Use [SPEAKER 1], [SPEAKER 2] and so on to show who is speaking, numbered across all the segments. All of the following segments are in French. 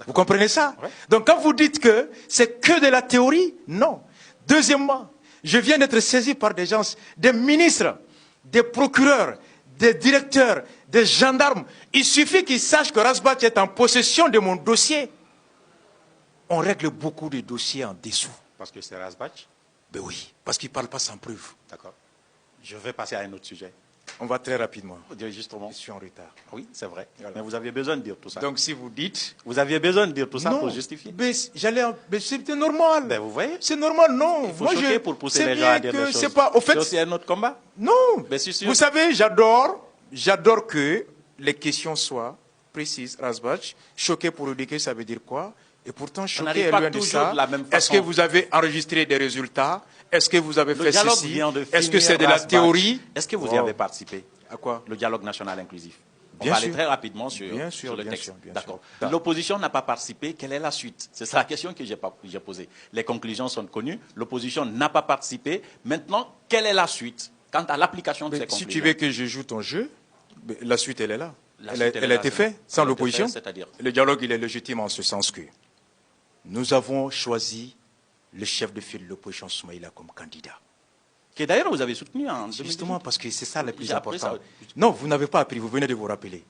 [SPEAKER 1] Vous comprenez ça? Donc quand vous dites que c'est que de la théorie, non. Deuxièmement, je viens d'être saisi par des gens, des ministres, des procureurs, des directeurs, des gendarmes. Il suffit qu'ils sachent que Razbach est en possession de mon dossier. On règle beaucoup de dossiers en dessous.
[SPEAKER 2] Parce que c'est Razbach?
[SPEAKER 1] Ben oui, parce qu'il ne parle pas sans preuve.
[SPEAKER 2] D'accord. Je vais passer à un autre sujet.
[SPEAKER 1] On va très rapidement.
[SPEAKER 2] Justement.
[SPEAKER 1] Je suis en retard.
[SPEAKER 2] Oui, c'est vrai.
[SPEAKER 1] Voilà.
[SPEAKER 2] Mais vous aviez besoin de dire tout ça.
[SPEAKER 1] Donc si vous dites...
[SPEAKER 2] Vous aviez besoin de dire tout ça
[SPEAKER 1] non,
[SPEAKER 2] pour justifier.
[SPEAKER 1] Mais c'était normal.
[SPEAKER 2] Ben vous voyez.
[SPEAKER 1] C'est normal, non.
[SPEAKER 2] Il faut choquer pour pousser les gens à dire des choses.
[SPEAKER 1] C'est pas, au fait,
[SPEAKER 2] c'est aussi un autre combat.
[SPEAKER 1] Non.
[SPEAKER 2] Ben, c'est sûr.
[SPEAKER 1] Vous savez, j'adore que les questions soient précises. Razbach, choqué pour éduquer, ça veut dire quoi? Et pourtant, choqué est loin de ça. Est-ce que vous avez enregistré des résultats? Est-ce que vous avez fait ceci? Est-ce que c'est de la théorie?
[SPEAKER 2] Est-ce que vous y avez participé?
[SPEAKER 1] À quoi?
[SPEAKER 2] Le dialogue national inclusif. On
[SPEAKER 1] Bien
[SPEAKER 2] va
[SPEAKER 1] sûr.
[SPEAKER 2] aller très rapidement sur le texte. D'accord. L'opposition n'a pas participé. Quelle est la suite? C'est ça la question que j'ai posée. Les conclusions sont connues. L'opposition n'a pas participé. Maintenant, quelle est la suite quant à l'application de ces conclusions?
[SPEAKER 1] Si tu veux que je joue ton jeu, la suite, elle est là. Elle a été faite sans l'opposition. Le dialogue, il est légitime en ce sens que nous avons choisi le chef de file de l'opposition Soumaïla comme candidat.
[SPEAKER 2] Que d'ailleurs vous avez soutenu en 2018.
[SPEAKER 1] Justement parce que c'est ça le plus important. Non, vous n'avez pas appris, vous venez de vous rappeler.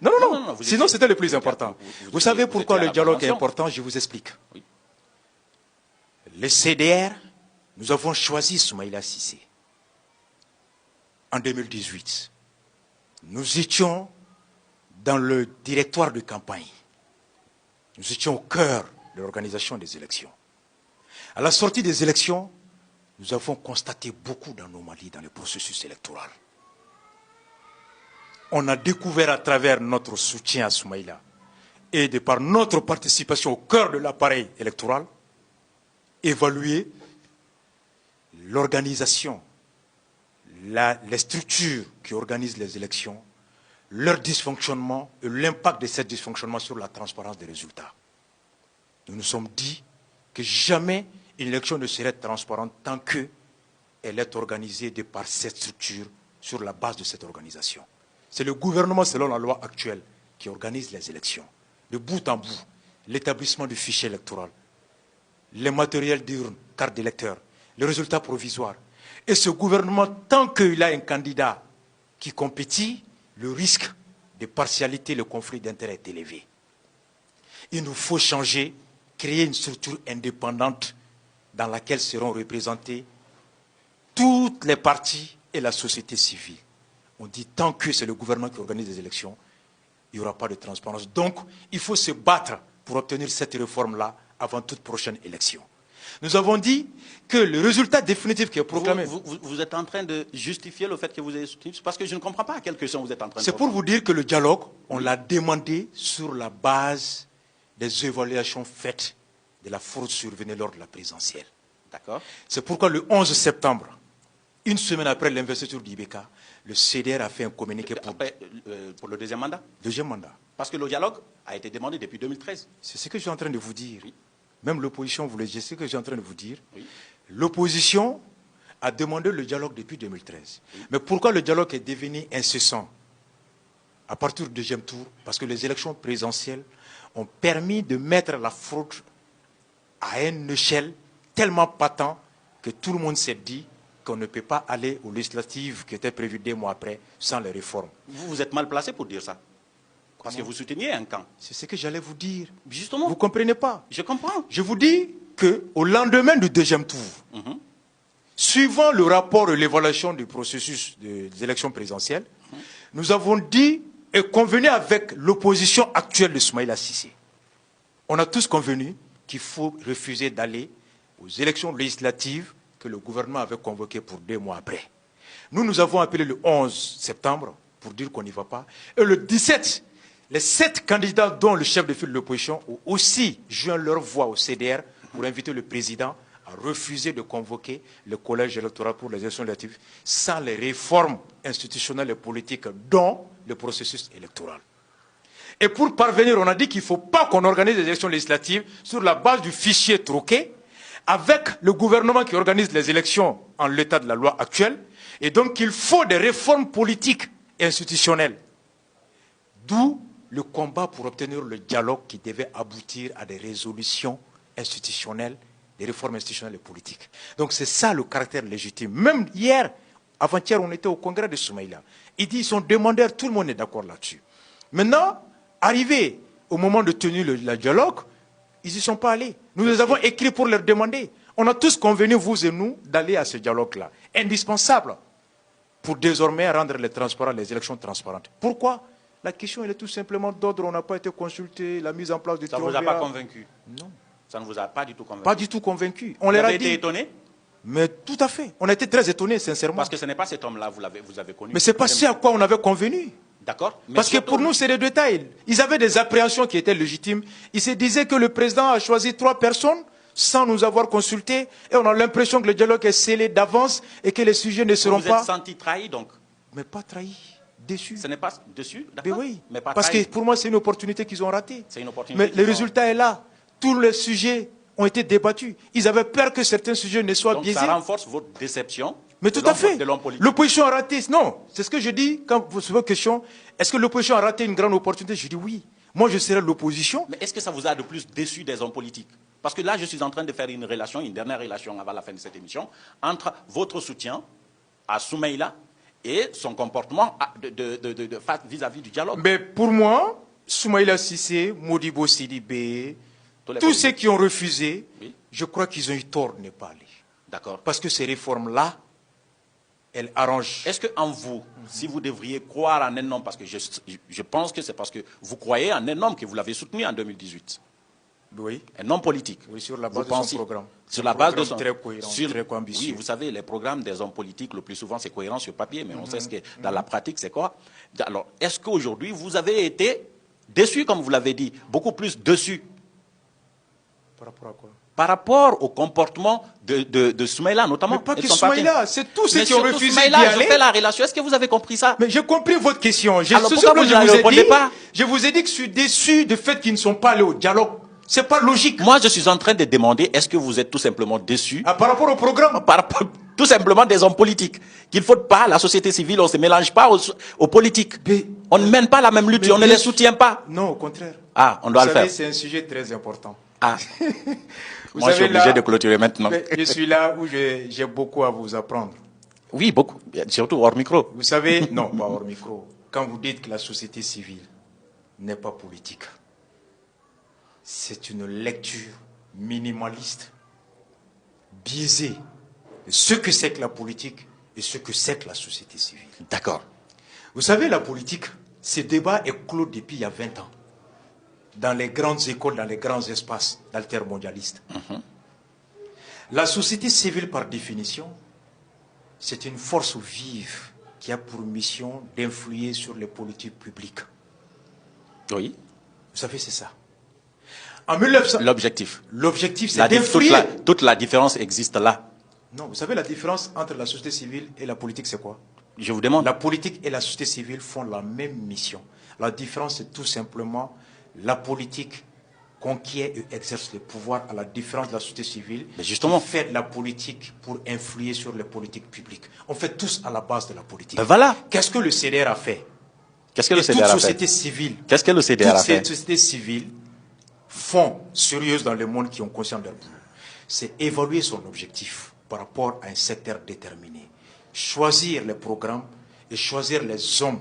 [SPEAKER 1] Non. Sinon, c'était le plus important. Vous savez pourquoi le dialogue est important? Je vous explique.
[SPEAKER 2] Oui.
[SPEAKER 1] Le CDR, nous avons choisi Soumaïla Cissé. En 2018, nous étions dans le directoire de campagne. Nous étions au cœur de l'organisation des élections. À la sortie des élections, nous avons constaté beaucoup d'anomalies dans le processus électoral. On a découvert à travers notre soutien à Soumaïla et de par notre participation au cœur de l'appareil électoral, évaluer l'organisation, les structures qui organisent les élections, leur dysfonctionnement et l'impact de ces dysfonctionnements sur la transparence des résultats. Nous nous sommes dit que jamais une élection ne serait transparente tant qu'elle est organisée de par cette structure sur la base de cette organisation. C'est le gouvernement, selon la loi actuelle, qui organise les élections. De bout en bout, l'établissement du fichier électoral, les matériels d'urne, cartes d'électeurs, les résultats provisoires. Et ce gouvernement, tant qu'il a un candidat qui compétit, le risque de partialité, le conflit d'intérêts est élevé. Il nous faut changer, créer une structure indépendante dans laquelle seront représentés toutes les parties et la société civile. On dit tant que c'est le gouvernement qui organise les élections, il n'y aura pas de transparence. Donc, il faut se battre pour obtenir cette réforme-là avant toute prochaine élection. Nous avons dit que le résultat définitif qui est proclamé...
[SPEAKER 2] Vous êtes en train de justifier le fait que vous avez soutenu, parce que je ne comprends pas à quelle question vous êtes en train de...
[SPEAKER 1] C'est pour vous dire que le dialogue, on l'a demandé sur la base des évaluations faites de la fraude survenue lors de la présidentielle.
[SPEAKER 2] D'accord.
[SPEAKER 1] C'est pourquoi le 11 septembre, une semaine après l'investiture d'Ibeka, le CDR a fait un communiqué
[SPEAKER 2] pour le deuxième mandat.
[SPEAKER 1] Deuxième mandat.
[SPEAKER 2] Parce que le dialogue a été demandé depuis 2013.
[SPEAKER 1] C'est ce que je suis en train de vous dire.
[SPEAKER 2] Oui.
[SPEAKER 1] Même l'opposition voulait dire ce que je suis en train de vous dire.
[SPEAKER 2] Oui.
[SPEAKER 1] L'opposition a demandé le dialogue depuis 2013. Oui. Mais pourquoi le dialogue est devenu incessant à partir du deuxième tour? Parce que les élections présidentielles ont permis de mettre la fraude à une échelle tellement patente que tout le monde s'est dit qu'on ne peut pas aller aux législatives qui étaient prévues 2 mois après sans les réformes.
[SPEAKER 2] Vous êtes mal placé pour dire ça. Parce que vous souteniez un camp.
[SPEAKER 1] C'est ce que j'allais vous dire.
[SPEAKER 2] Justement.
[SPEAKER 1] Vous ne comprenez pas.
[SPEAKER 2] Je comprends.
[SPEAKER 1] Je vous dis qu'au lendemain du deuxième tour, suivant le rapport et l'évaluation du processus des élections présidentielles, nous avons dit et convenu avec l'opposition actuelle de Soumaïla Cissé. On a tous convenu qu'il faut refuser d'aller aux élections législatives que le gouvernement avait convoquées pour 2 mois après. Nous avons appelé le 11 septembre pour dire qu'on n'y va pas. Et le 17, les 7 candidats dont le chef de file de l'opposition ont aussi joint leur voix au CDR pour inviter le président à refuser de convoquer le collège électoral pour les élections législatives sans les réformes institutionnelles et politiques dont le processus électoral. Et pour parvenir, on a dit qu'il ne faut pas qu'on organise les élections législatives sur la base du fichier troqué avec le gouvernement qui organise les élections en l'état de la loi actuelle. Et donc, il faut des réformes politiques et institutionnelles. D'où le combat pour obtenir le dialogue qui devait aboutir à des résolutions institutionnelles, des réformes institutionnelles et politiques. Donc c'est ça le caractère légitime. Même hier, avant-hier, on était au congrès de Soumaïla. Il dit, ils sont demandeurs, tout le monde est d'accord là-dessus. Maintenant, arrivé au moment de tenir le dialogue, ils n'y sont pas allés. Nous les avons écrits pour leur demander. On a tous convenu, vous et nous, d'aller à ce dialogue-là. Indispensable pour désormais rendre les élections transparentes. Pourquoi? La question elle est tout simplement d'ordre, on n'a pas été consulté, la mise en place du
[SPEAKER 2] triumvirat. Ça ne vous a pas convaincu?
[SPEAKER 1] Non.
[SPEAKER 2] Ça ne vous a pas du tout convaincu?
[SPEAKER 1] Pas du tout convaincu.
[SPEAKER 2] On leur a dit. Vous avez été étonné?
[SPEAKER 1] Mais tout à fait. On a été très étonnés, sincèrement.
[SPEAKER 2] Parce que ce n'est pas cet homme-là, vous avez connu.
[SPEAKER 1] Mais ce n'est pas ce à quoi on avait convenu.
[SPEAKER 2] D'accord.
[SPEAKER 1] Parce que pour nous, c'est des détails. Ils avaient des appréhensions qui étaient légitimes. Ils se disaient que le président a choisi 3 personnes sans nous avoir consultés. Et on a l'impression que le dialogue est scellé d'avance et que les sujets ne seront pas...
[SPEAKER 2] Vous êtes senti trahi, donc?
[SPEAKER 1] Mais pas trahi, déçu.
[SPEAKER 2] Ce n'est pas déçu?
[SPEAKER 1] Mais oui,
[SPEAKER 2] mais pas
[SPEAKER 1] parce
[SPEAKER 2] trahi.
[SPEAKER 1] que pour moi, c'est une opportunité qu'ils ont ratée.
[SPEAKER 2] C'est une opportunité.
[SPEAKER 1] Mais le résultat est là. Tous les sujets ont été débattus. Ils avaient peur que certains sujets ne soient biaisés.
[SPEAKER 2] Donc ça renforce votre déception?
[SPEAKER 1] Mais tout à fait. L'opposition a raté. Non, c'est ce que je dis quand vous posez votre question. Est-ce que l'opposition a raté une grande opportunité? Je dis oui. Moi, je serais l'opposition.
[SPEAKER 2] Mais est-ce que ça vous a de plus déçu des hommes politiques? Parce que là, je suis en train de faire une dernière relation avant la fin de cette émission, entre votre soutien à Soumaïla et son comportement vis-à-vis du dialogue.
[SPEAKER 1] Mais pour moi, Soumaïla Cissé, Modibo Sidibé, tous ceux qui ont refusé, oui, je crois qu'ils ont eu tort de ne pas aller.
[SPEAKER 2] D'accord.
[SPEAKER 1] Parce que ces réformes-là, elles arrangent.
[SPEAKER 2] Est-ce qu'en vous, si vous devriez croire en un homme, parce que je pense que c'est parce que vous croyez en un homme que vous l'avez soutenu en 2018.
[SPEAKER 1] Oui.
[SPEAKER 2] Un homme politique.
[SPEAKER 1] Oui, sur la base de son programme.
[SPEAKER 2] Sur la base de son
[SPEAKER 1] très cohérent, très ambitieux.
[SPEAKER 2] Oui, vous savez, les programmes des hommes politiques, le plus souvent, c'est cohérent sur papier, mais on sait ce que dans la pratique, c'est quoi? Alors, est-ce qu'aujourd'hui, vous avez été déçu, comme vous l'avez dit, beaucoup plus déçu?
[SPEAKER 1] Par rapport à quoi?
[SPEAKER 2] Par rapport au comportement de Soumaïla, notamment.
[SPEAKER 1] Mais pas que Soumaïla, c'est tous ceux qui ont refusé d'y aller.
[SPEAKER 2] Je fais la relation. Est-ce que vous avez compris ça?
[SPEAKER 1] Mais j'ai compris votre question.
[SPEAKER 2] Alors pourquoi vous ne répondez pas?
[SPEAKER 1] Je vous ai dit que je suis déçu du fait qu'ils ne sont pas allés au dialogue. C'est pas logique.
[SPEAKER 2] Moi, je suis en train de demander, est-ce que vous êtes tout simplement déçu?
[SPEAKER 1] Par rapport au programme?
[SPEAKER 2] Par rapport, tout simplement des hommes politiques. Qu'il ne faut pas, la société civile, on ne se mélange pas aux politiques. Mais, on ne mène pas la même lutte, on ne les soutient pas.
[SPEAKER 1] Non, au contraire.
[SPEAKER 2] Ah, on doit le faire.
[SPEAKER 1] C'est un sujet très important.
[SPEAKER 2] Ah. Moi, je suis obligé de clôturer maintenant.
[SPEAKER 1] Je suis là où j'ai beaucoup à vous apprendre.
[SPEAKER 2] Oui, beaucoup. Surtout hors micro.
[SPEAKER 1] Vous savez, non, pas hors micro. Quand vous dites que la société civile n'est pas politique, c'est une lecture minimaliste, biaisée de ce que c'est que la politique et ce que c'est que la société civile.
[SPEAKER 2] D'accord.
[SPEAKER 1] Vous savez, la politique, ce débat est clos depuis il y a 20 ans. Dans les grandes écoles, dans les grands espaces d'altermondialistes. La société civile, par définition, c'est une force vive qui a pour mission d'influer sur les politiques publiques.
[SPEAKER 2] Oui.
[SPEAKER 1] Vous savez, c'est ça. En 1900...
[SPEAKER 2] L'objectif.
[SPEAKER 1] L'objectif, c'est d'influer.
[SPEAKER 2] Toute la différence existe là.
[SPEAKER 1] Non, vous savez, la différence entre la société civile et la politique, c'est quoi?
[SPEAKER 2] Je vous demande.
[SPEAKER 1] La politique et la société civile font la même mission. La différence, c'est tout simplement la politique conquiert et exerce le pouvoir, à la différence de la société civile.
[SPEAKER 2] Mais justement,
[SPEAKER 1] qui fait de la politique pour influer sur les politiques publiques. On fait tous à la base de la politique.
[SPEAKER 2] Ben voilà.
[SPEAKER 1] Qu'est-ce que le CDR a fait?
[SPEAKER 2] Qu'est-ce que le CDR a fait?
[SPEAKER 1] Toute société civile.
[SPEAKER 2] Qu'est-ce que le CDR a fait?
[SPEAKER 1] Toutes ces sociétés civiles font sérieuses dans le monde qui ont conscience de leur boulot. C'est évaluer son objectif par rapport à un secteur déterminé. Choisir les programmes et choisir les hommes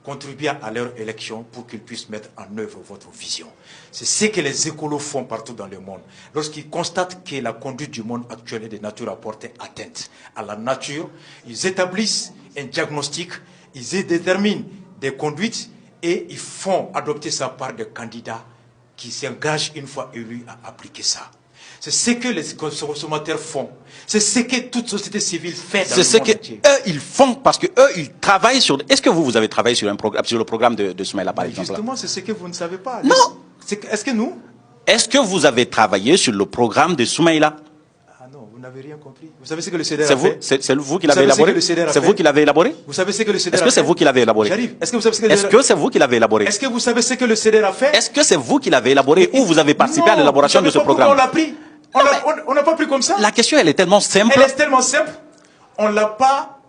[SPEAKER 1] contribuer à leur élection pour qu'ils puissent mettre en œuvre votre vision. C'est ce que les écolos font partout dans le monde. Lorsqu'ils constatent que la conduite du monde actuel est de nature à porter atteinte à la nature, ils établissent un diagnostic, ils déterminent des conduites et ils font adopter ça par des candidats qui s'engagent une fois élus à appliquer ça. C'est ce que les consommateurs font. C'est ce que toute société civile fait dans le monde entier. C'est ce
[SPEAKER 2] qu'eux, ils font parce qu'eux, ils travaillent sur... Est-ce que vous avez travaillé sur le programme de Soumaïla, par exemple?
[SPEAKER 1] Justement, c'est ce que vous ne savez pas.
[SPEAKER 2] Non.
[SPEAKER 1] Est-ce que nous...
[SPEAKER 2] Est-ce que vous avez travaillé sur le programme de Soumaïla?
[SPEAKER 1] Ah non, vous n'avez rien compris. Vous savez ce que le CDR a fait?
[SPEAKER 2] C'est vous qui l'avez élaboré? C'est vous qui l'avez élaboré?
[SPEAKER 1] Vous savez ce que le CDR a fait?
[SPEAKER 2] Est-ce que c'est vous qui l'avez élaboré?
[SPEAKER 1] J'arrive. Est-ce que vous savez ce que
[SPEAKER 2] Est-ce que c'est vous qui l'avez élaboré?
[SPEAKER 1] Est-ce que vous savez ce que le CDR a fait?
[SPEAKER 2] Est-ce que c'est vous qui l'avez élaboré ou vous avez participé à l'élaboration de ce programme?
[SPEAKER 1] On l'a pris. On n'a pas pris comme ça.
[SPEAKER 2] La question, elle est tellement simple.
[SPEAKER 1] Elle est tellement simple. On n'a pas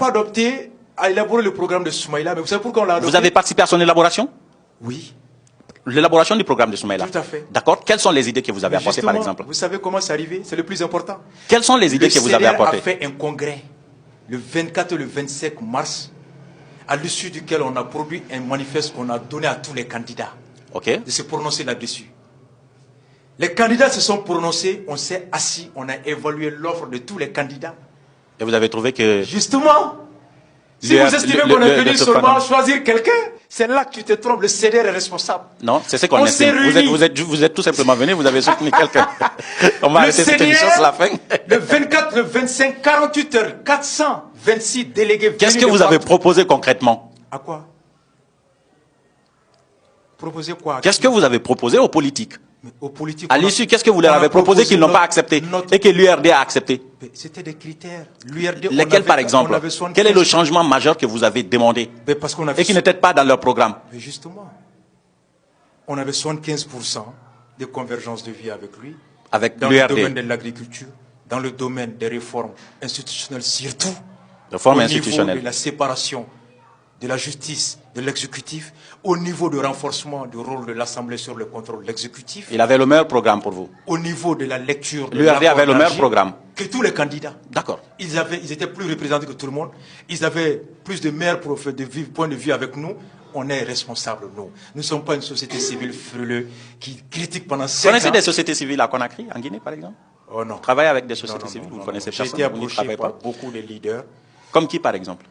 [SPEAKER 1] adopté à élaborer le programme de Soumaïla. Mais vous savez pourquoi on l'a adopté?
[SPEAKER 2] Vous avez participé à son élaboration?
[SPEAKER 1] Oui.
[SPEAKER 2] L'élaboration du programme de Soumaïla.
[SPEAKER 1] Tout à fait.
[SPEAKER 2] D'accord. Quelles sont les idées que vous avez apportées, par exemple?
[SPEAKER 1] Vous savez comment c'est arrivé? C'est le plus important.
[SPEAKER 2] Quelles sont les idées que vous avez apportées?
[SPEAKER 1] Le CDR a fait un congrès le 24 et le 25 mars, à l'issue duquel on a produit un manifeste qu'on a donné à tous les candidats.
[SPEAKER 2] Ok.
[SPEAKER 1] De se prononcer là-dessus. Les candidats se sont prononcés, on s'est assis, on a évalué l'offre de tous les candidats.
[SPEAKER 2] Et vous avez trouvé que...
[SPEAKER 1] Justement, si vous estimez qu'on est venu seulement choisir quelqu'un, c'est là que tu te trompes, le CDR est responsable.
[SPEAKER 2] Non, c'est ce qu'on estime. Vous êtes tout simplement venu, vous avez soutenu quelqu'un. On va arrêter cette émission sur la fin.
[SPEAKER 1] Le 24, le 25, 48 heures, 426 délégués.
[SPEAKER 2] Qu'est-ce que vous avez proposé concrètement?
[SPEAKER 1] À quoi? Proposer quoi?
[SPEAKER 2] Qu'est-ce que vous avez proposé aux politiques?
[SPEAKER 1] Aux politiques.
[SPEAKER 2] À l'issue, qu'est-ce que vous leur avez proposé qu'ils n'ont pas accepté et que l'URD a accepté?
[SPEAKER 1] C'était des critères. L'URD,
[SPEAKER 2] lesquels, par exemple? Quel est le changement majeur que vous avez demandé et qui n'était pas dans leur programme?
[SPEAKER 1] Mais justement, on avait 75% de convergence de vie avec lui.
[SPEAKER 2] Avec
[SPEAKER 1] dans le domaine de l'agriculture, dans le domaine des réformes institutionnelles surtout.
[SPEAKER 2] Réformes
[SPEAKER 1] institutionnelles. Au niveau de la séparation de la justice, de l'exécutif, au niveau du renforcement du rôle de l'Assemblée sur le contrôle de l'exécutif.
[SPEAKER 2] Il avait le meilleur programme pour vous.
[SPEAKER 1] Au niveau de la lecture.
[SPEAKER 2] L'URD avait le meilleur programme.
[SPEAKER 1] Que tous les candidats.
[SPEAKER 2] D'accord.
[SPEAKER 1] Ils étaient plus représentés que tout le monde. Ils avaient plus de meilleurs points de vue avec nous. On est responsables, nous. Nous ne sommes pas une société civile frileuse qui critique pendant 5 ans.
[SPEAKER 2] Vous connaissez des sociétés civiles à Conakry, en Guinée, par exemple?
[SPEAKER 1] Oh non.
[SPEAKER 2] Travailler avec des sociétés civiles, vous connaissez personne?
[SPEAKER 1] J'ai été approché par beaucoup de leaders.
[SPEAKER 2] Comme qui, par exemple?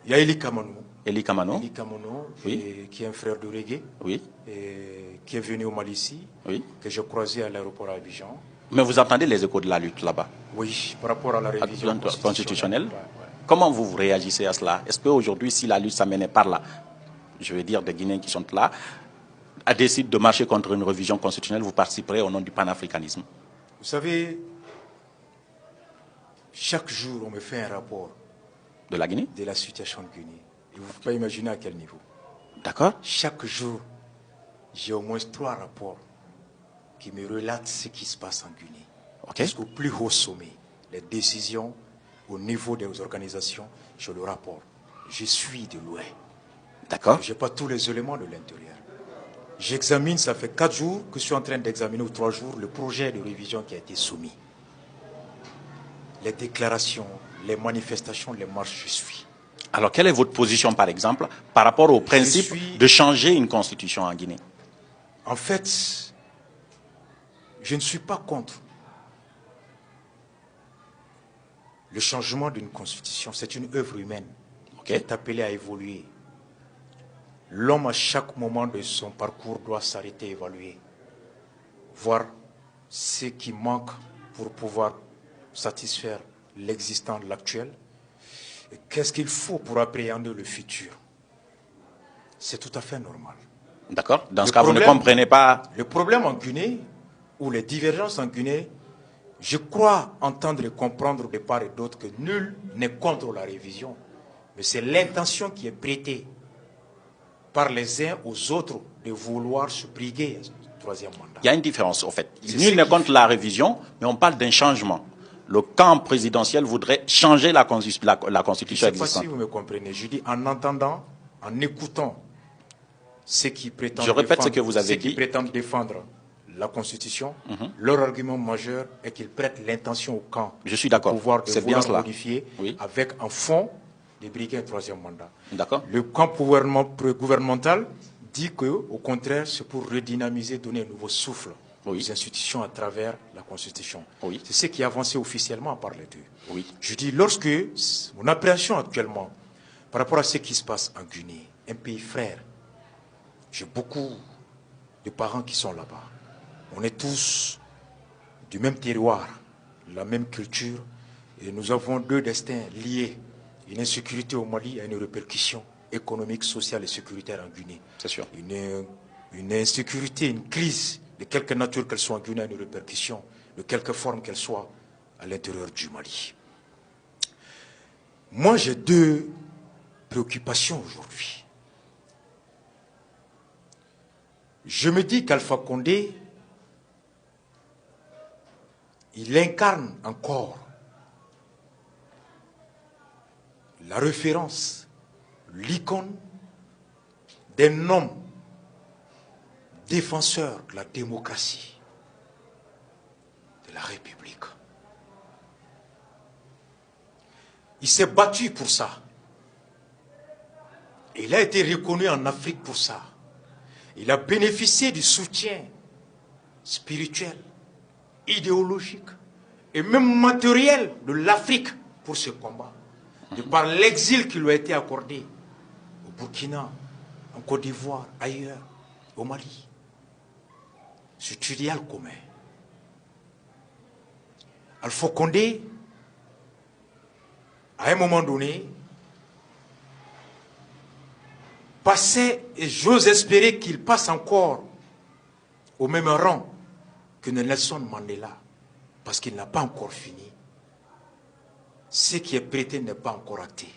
[SPEAKER 1] Il y a Eli Kamanou.
[SPEAKER 2] Eli Kamanou.
[SPEAKER 1] Eli Kamanou,
[SPEAKER 2] oui.
[SPEAKER 1] Qui est un frère de reggae.
[SPEAKER 2] Oui.
[SPEAKER 1] Et qui est venu au Mali ici.
[SPEAKER 2] Oui.
[SPEAKER 1] Que j'ai croisé à l'aéroport à Abidjan.
[SPEAKER 2] Mais vous entendez les échos de la lutte là-bas?
[SPEAKER 1] Oui, par rapport à la révision constitutionnelle.
[SPEAKER 2] Ouais. Comment vous réagissez à cela? Est-ce qu'aujourd'hui, si la lutte s'amenait par là, je veux dire des Guinéens qui sont là, décident de marcher contre une révision constitutionnelle, vous participerez au nom du panafricanisme?
[SPEAKER 1] Vous savez, chaque jour, on me fait un rapport.
[SPEAKER 2] De la Guinée?
[SPEAKER 1] De la situation de Guinée. Et vous ne pouvez pas imaginer à quel niveau.
[SPEAKER 2] D'accord.
[SPEAKER 1] Chaque jour, j'ai au moins 3 rapports qui me relatent ce qui se passe en Guinée.
[SPEAKER 2] Okay.
[SPEAKER 1] Jusqu'au plus haut sommet, les décisions au niveau des organisations, je le rapporte. Je suis de loin.
[SPEAKER 2] D'accord.
[SPEAKER 1] Je n'ai pas tous les éléments de l'intérieur. J'examine, ça fait 4 jours que je suis en train d'examiner, ou 3 jours, le projet de révision qui a été soumis. Les déclarations, les manifestations, les marches, je suis.
[SPEAKER 2] Alors, quelle est votre position, par exemple, par rapport au principe de changer une constitution en Guinée?
[SPEAKER 1] En fait, je ne suis pas contre le changement d'une constitution. C'est une œuvre humaine qui est appelée à évoluer. L'homme, à chaque moment de son parcours, doit s'arrêter et évaluer. Voir ce qui manque pour pouvoir satisfaire l'existant de l'actuel. Qu'est-ce qu'il faut pour appréhender le futur? C'est tout à fait normal.
[SPEAKER 2] D'accord. Dans ce cas, vous ne comprenez pas...
[SPEAKER 1] Le problème en Guinée, ou les divergences en Guinée, je crois entendre et comprendre de part et d'autre que nul n'est contre la révision. Mais c'est l'intention qui est prêtée par les uns aux autres de vouloir se briguer un 3e mandat.
[SPEAKER 2] Il y a une différence, en fait. Nul n'est contre la révision, mais on parle d'un changement. Le camp présidentiel voudrait changer la constitution existante.
[SPEAKER 1] Je ne sais pas si vous me comprenez. Je dis en entendant, en écoutant ceux qui prétendent, prétendent défendre la Constitution, leur argument majeur est qu'ils prêtent l'intention au camp.
[SPEAKER 2] Je suis d'accord.
[SPEAKER 1] Pouvoir de
[SPEAKER 2] bien cela.
[SPEAKER 1] Modifier avec un fond de briguer un 3e mandat.
[SPEAKER 2] D'accord.
[SPEAKER 1] Le camp gouvernemental dit que, au contraire, c'est pour redynamiser, donner un nouveau souffle aux institutions à travers la Constitution. C'est ce qui est avancé officiellement par les deux. Je dis, lorsque mon appréhension actuellement, par rapport à ce qui se passe en Guinée, un pays frère, j'ai beaucoup de parents qui sont là-bas. On est tous du même terroir, la même culture, et nous avons 2 destins liés. Une insécurité au Mali a une répercussion économique, sociale et sécuritaire en Guinée.
[SPEAKER 2] C'est sûr.
[SPEAKER 1] Une insécurité, une crise de quelque nature qu'elle soit en Guinée a une répercussion, de quelque forme qu'elle soit, à l'intérieur du Mali. Moi, j'ai 2 préoccupations aujourd'hui. Je me dis qu'Alpha Condé, il incarne encore la référence, l'icône d'un homme défenseur de la démocratie, de la République. Il s'est battu pour ça. Il a été reconnu en Afrique pour ça. Il a bénéficié du soutien spirituel, idéologique et même matériel de l'Afrique pour ce combat. De par l'exil qui lui a été accordé au Burkina, en Côte d'Ivoire, ailleurs, au Mali. C'est idéal commun. Alpha Condé, à un moment donné, passait, et j'ose espérer qu'il passe encore au même rang que Nelson Mandela, parce qu'il n'a pas encore fini. Ce qui est prêté n'est pas encore acté.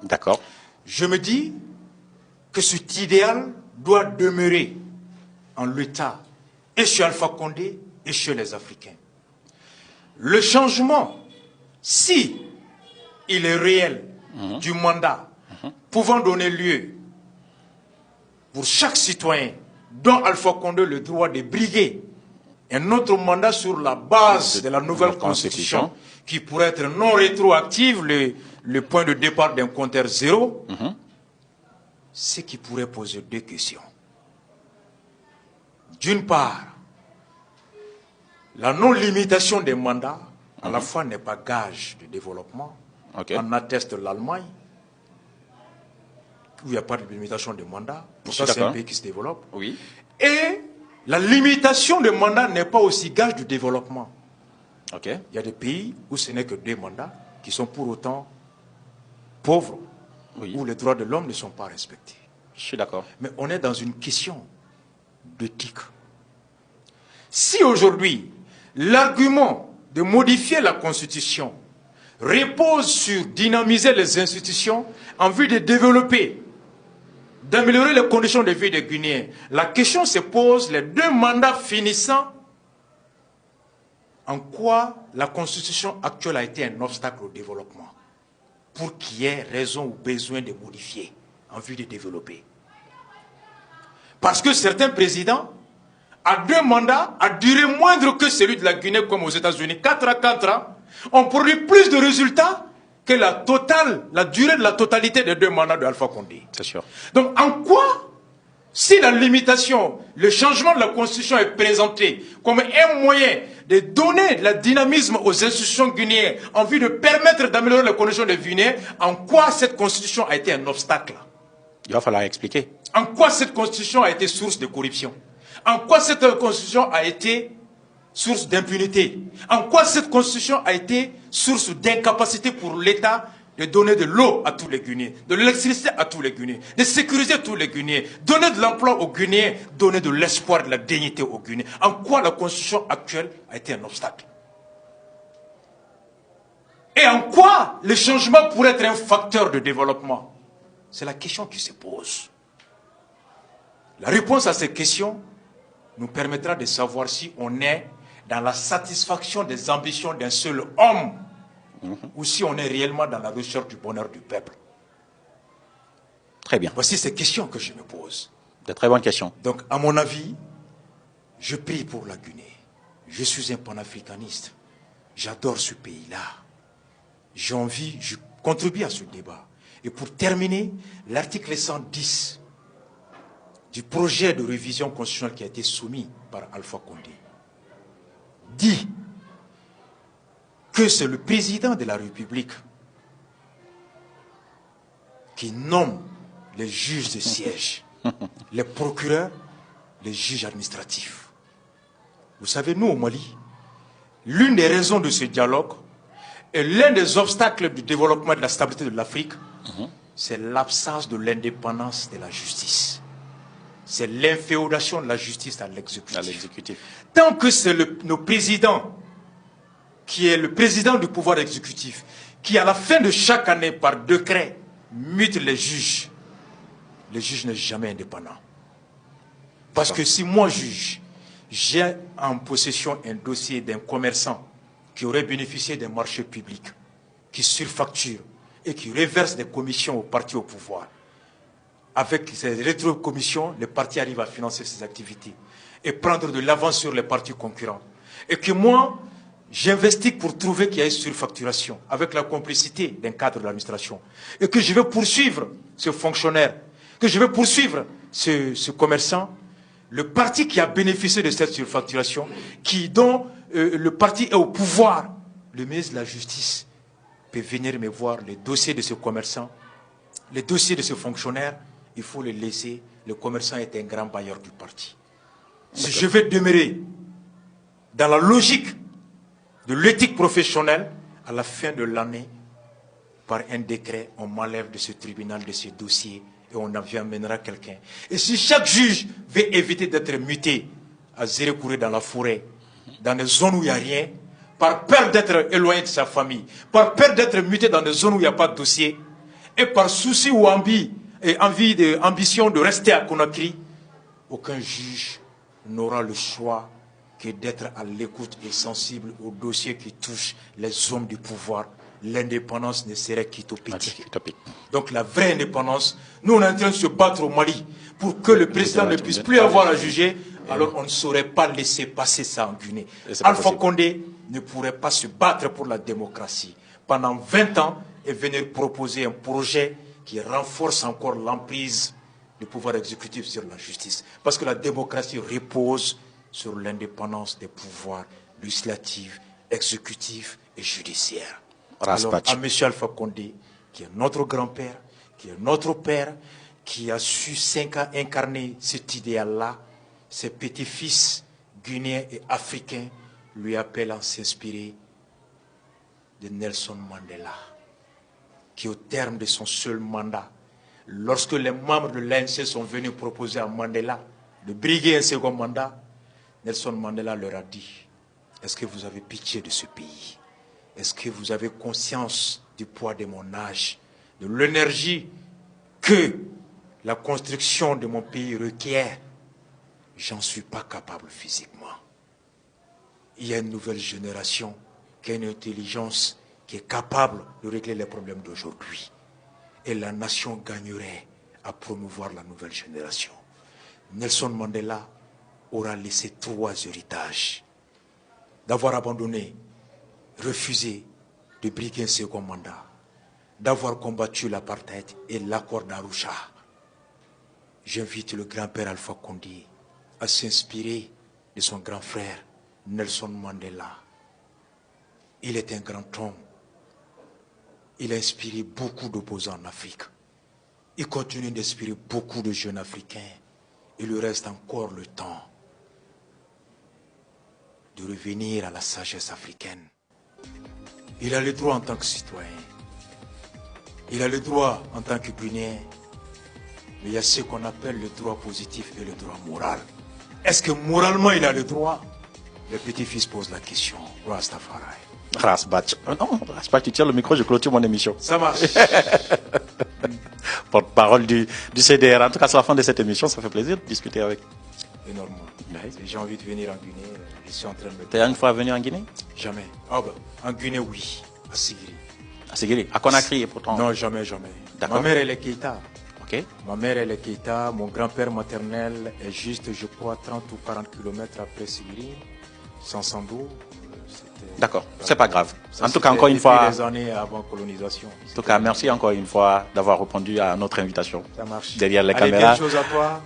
[SPEAKER 2] D'accord.
[SPEAKER 1] Je me dis que cet idéal doit demeurer en l'État, et chez Alpha Condé, et chez les Africains. Le changement, si il est réel, du mandat, pouvant donner lieu pour chaque citoyen, dont Alpha Condé le droit de briguer un autre mandat sur la base de la nouvelle constitution, qui pourrait être non rétroactive, le point de départ d'un compteur zéro, ce qui pourrait poser deux questions. D'une part, la non-limitation des mandats, à la fois n'est pas gage de développement. En atteste l'Allemagne, où il n'y a pas de limitation de mandat. Pour ça, c'est un pays qui se développe.
[SPEAKER 2] Oui.
[SPEAKER 1] Et la limitation de mandat n'est pas aussi gage du développement. Il y a des pays où ce n'est que 2 mandats qui sont pour autant pauvres, où les droits de l'homme ne sont pas respectés.
[SPEAKER 2] Je suis d'accord.
[SPEAKER 1] Mais on est dans une question d'éthique. Si aujourd'hui, l'argument de modifier la Constitution repose sur dynamiser les institutions en vue de développer, d'améliorer les conditions de vie des Guinéens, la question se pose, les 2 mandats finissant, en quoi la Constitution actuelle a été un obstacle au développement, pour qu'il y ait raison ou besoin de modifier en vue de développer. Parce que certains présidents, à 2 mandats, à durée moindre que celui de la Guinée, comme aux États-Unis, 4 à 4 ans, ont produit plus de résultats que la durée de la totalité des 2 mandats de Alpha Condé.
[SPEAKER 2] C'est sûr.
[SPEAKER 1] Donc, en quoi, si la limitation, le changement de la Constitution est présenté comme un moyen de donner de la dynamisme aux institutions guinéennes en vue de permettre d'améliorer les conditions des Guinéens, en quoi cette Constitution a été un obstacle?
[SPEAKER 2] Il va falloir expliquer.
[SPEAKER 1] En quoi cette Constitution a été source de corruption? En quoi cette Constitution a été source d'impunité? En quoi cette Constitution a été source d'incapacité pour l'État de donner de l'eau à tous les Guinéens, de l'électricité à tous les Guinéens, de sécuriser tous les Guinéens, donner de l'emploi aux Guinéens, donner de l'espoir, de la dignité aux Guinéens? En quoi la Constitution actuelle a été un obstacle? Et en quoi le changement pourrait être un facteur de développement? C'est la question qui se pose. La réponse à ces questions nous permettra de savoir si on est dans la satisfaction des ambitions d'un seul homme ou si on est réellement dans la recherche du bonheur du peuple.
[SPEAKER 2] Très bien.
[SPEAKER 1] Voici ces questions que je me pose.
[SPEAKER 2] De très bonnes questions.
[SPEAKER 1] Donc, à mon avis, je prie pour la Guinée. Je suis un panafricaniste. J'adore ce pays-là. J'ai envie, je contribue à ce débat. Et pour terminer, l'article 110 du projet de révision constitutionnelle qui a été soumis par Alpha Condé dit que c'est le président de la République qui nomme les juges de siège, les procureurs, les juges administratifs. Vous savez, nous au Mali, l'une des raisons de ce dialogue et l'un des obstacles du développement et de la stabilité de l'Afrique, c'est l'absence de l'indépendance de la justice. C'est l'inféodation de la justice à l'exécutif. Tant que c'est nos présidents, qui est le président du pouvoir exécutif, qui à la fin de chaque année, par décret, mute les juges n'est jamais indépendant. Parce que si moi, juge, j'ai en possession un dossier d'un commerçant qui aurait bénéficié d'un marché public, qui surfacture et qui reverse des commissions aux partis au pouvoir, avec ces rétrocommissions, les partis arrivent à financer ces activités et prendre de l'avance sur les partis concurrents. Et que moi, j'investis pour trouver qu'il y a une surfacturation avec la complicité d'un cadre de l'administration. Et que je vais poursuivre ce fonctionnaire, que je vais poursuivre ce commerçant, le parti qui a bénéficié de cette surfacturation, dont le parti est au pouvoir, le ministre de la Justice peut venir me voir les dossiers de ce commerçant, les dossiers de ce fonctionnaire, il faut les laisser. Le commerçant est un grand bailleur du parti. Si je vais demeurer dans la logique de l'éthique professionnelle, à la fin de l'année, par un décret, on m'enlève de ce tribunal, de ce dossier, et on amènera quelqu'un. Et si chaque juge veut éviter d'être muté à zéro courir dans la forêt, dans des zones où il n'y a rien, par peur d'être éloigné de sa famille, par peur d'être muté dans des zones où il n'y a pas de dossier, et par souci ou ambition de rester à Conakry, aucun juge n'aura le choix que d'être à l'écoute et sensible aux dossiers qui touchent les hommes du pouvoir. L'indépendance ne serait qu'utopique. Donc la vraie indépendance, nous on est en train de se battre au Mali pour que le président ne puisse plus avoir à juger, alors on ne saurait pas laisser passer ça en Guinée. Alpha Condé ne pourrait pas se battre pour la démocratie pendant 20 ans et venir proposer un projet qui renforce encore l'emprise du pouvoir exécutif sur la justice. Parce que la démocratie repose sur l'indépendance des pouvoirs législatifs, exécutifs et judiciaires. Alors, à M. Alpha Condé, qui est notre grand-père, qui est notre père, qui a su incarner cet idéal-là, ses petits-fils guinéens et africains lui appellent à s'inspirer de Nelson Mandela, qui au terme de son seul mandat, lorsque les membres de l'ANC sont venus proposer à Mandela de briguer un second mandat, Nelson Mandela leur a dit, est-ce que vous avez pitié de ce pays? Est-ce que vous avez conscience du poids de mon âge, de l'énergie que la construction de mon pays requiert? J'en suis pas capable physiquement. Il y a une nouvelle génération qui a une intelligence qui est capable de régler les problèmes d'aujourd'hui. Et la nation gagnerait à promouvoir la nouvelle génération. Nelson Mandela aura laissé 3 héritages. D'avoir abandonné, refusé de briguer un second mandat, d'avoir combattu l'apartheid et l'accord d'Arusha. J'invite le grand-père Alpha Condé à s'inspirer de son grand frère Nelson Mandela. Il est un grand homme. Il a inspiré beaucoup d'opposants en Afrique. Il continue d'inspirer beaucoup de jeunes Africains. Il lui reste encore le temps de revenir à la sagesse africaine. Il a le droit en tant que citoyen. Il a le droit en tant que Guinéen. Mais il y a ce qu'on appelle le droit positif et le droit moral. Est-ce que moralement il a le droit? Le petit-fils pose la question. Rastafari.
[SPEAKER 2] Rasbach. Non, Rasbach, tu tiens le micro, je clôture mon émission.
[SPEAKER 1] Ça marche.
[SPEAKER 2] Porte-parole du CDR. En tout cas, c'est la fin de cette émission. Ça fait plaisir de discuter avec.
[SPEAKER 1] Énormément. J'ai envie de venir en Guinée. Je suis en train de me...
[SPEAKER 2] Tu as une fois venu en Guinée?
[SPEAKER 1] Jamais. Ah ben, en Guinée, oui. À Sigiri.
[SPEAKER 2] À Sigiri. À Conakry, pourtant?
[SPEAKER 1] Non, jamais. Ma mère, elle est Keïta.
[SPEAKER 2] Ok.
[SPEAKER 1] Ma mère, elle est Keïta. Mon grand-père maternel est juste, je crois, 30 ou 40 km après Sigiri. Sans Sambou.
[SPEAKER 2] D'accord, c'est pas grave. En tout cas, encore une fois.
[SPEAKER 1] Des années avant colonisation.
[SPEAKER 2] En tout cas, merci encore une fois d'avoir répondu à notre invitation.
[SPEAKER 1] Ça marche.
[SPEAKER 2] Derrière les caméras.
[SPEAKER 1] Bonne chose à toi.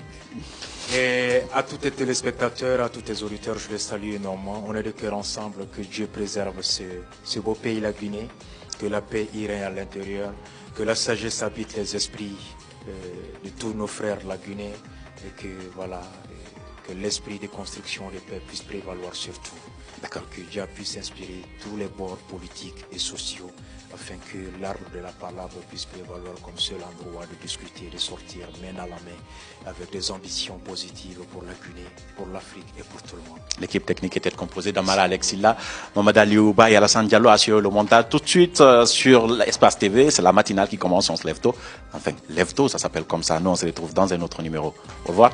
[SPEAKER 1] Et à tous tes téléspectateurs, à tous tes auditeurs, je les salue énormément. On est de cœur ensemble. Que Dieu préserve ce beau pays, la Guinée. Que la paix y règne à l'intérieur. Que la sagesse habite les esprits de tous nos frères de la Guinée. Et que voilà, que l'esprit de construction de paix puisse prévaloir sur tout. D'accord. Que Dieu puisse inspirer tous les bords politiques et sociaux afin que l'arbre de la parole puisse prévaloir comme seul endroit de discuter, de sortir main à la main avec des ambitions positives pour la Guinée, pour l'Afrique et pour tout le monde.
[SPEAKER 2] L'équipe technique était composée d'Amara Alexilla, Mohamed Aliouba et Alassane Diallo assurent le montage. Tout de suite sur l'Espace TV, c'est la matinale qui commence, on se lève tôt. Enfin, lève tôt, ça s'appelle comme ça. Nous, on se retrouve dans un autre numéro. Au revoir.